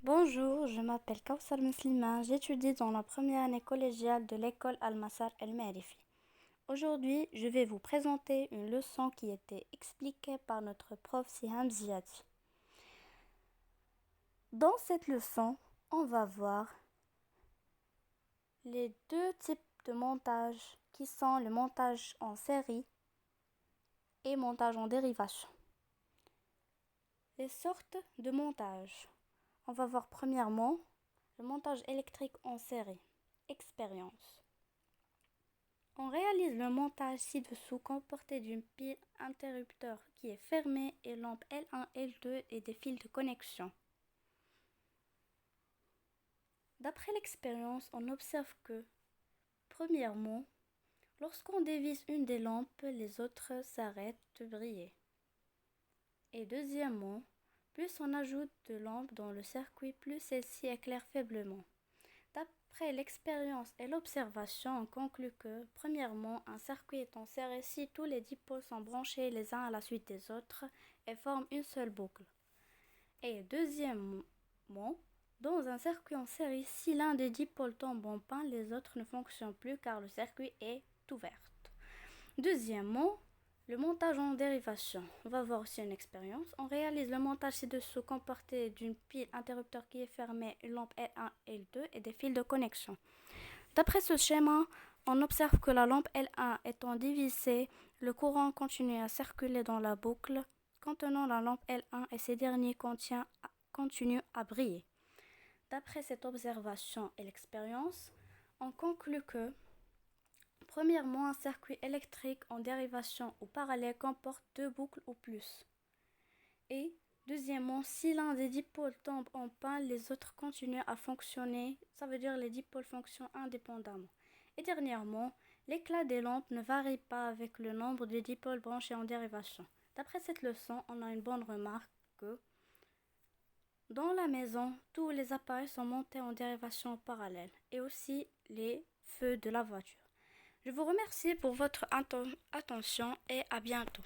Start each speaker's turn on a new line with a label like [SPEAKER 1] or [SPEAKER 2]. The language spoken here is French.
[SPEAKER 1] Bonjour, je m'appelle Kawsar Muslima, j'étudie dans la première année collégiale de l'école Al-Masar El-Marifi. Aujourd'hui, je vais vous présenter une leçon qui était expliquée par notre prof Siham Ziadi. Dans cette leçon, on va voir les deux types de montage qui sont le montage en série et montage en dérivation. Les sortes de montage. On va voir premièrement le montage électrique en série. Expérience. On réalise le montage ci-dessous comporté d'une pile interrupteur qui est fermée et lampe L1, L2 et des fils de connexion. D'après l'expérience, on observe que, premièrement, lorsqu'on dévisse une des lampes, les autres s'arrêtent de briller. Et deuxièmement, plus on ajoute de lampes dans le circuit, plus celle-ci éclaire faiblement. D'après l'expérience et l'observation, on conclut que, premièrement, un circuit est en série si tous les dipôles sont branchés les uns à la suite des autres et forment une seule boucle. Et deuxièmement, dans un circuit en série, si l'un des dipôles tombe en panne, les autres ne fonctionnent plus car le circuit est ouvert. Deuxièmement, le montage en dérivation. On va voir aussi une expérience. On réalise le montage ci-dessous comporté d'une pile interrupteur qui est fermée, une lampe L1, L2 et des fils de connexion. D'après ce schéma, on observe que la lampe L1 étant dévissée, le courant continue à circuler dans la boucle contenant la lampe L1 et ces derniers continuent à briller. D'après cette observation et l'expérience, on conclut que premièrement, un circuit électrique en dérivation ou parallèle comporte deux boucles ou plus. Et deuxièmement, si l'un des dipôles tombe en panne, les autres continuent à fonctionner. Ça veut dire que les dipôles fonctionnent indépendamment. Et dernièrement, l'éclat des lampes ne varie pas avec le nombre de dipôles branchés en dérivation. D'après cette leçon, on a une bonne remarque que dans la maison, tous les appareils sont montés en dérivation parallèle et aussi les feux de la voiture. Je vous remercie pour votre attention et à bientôt.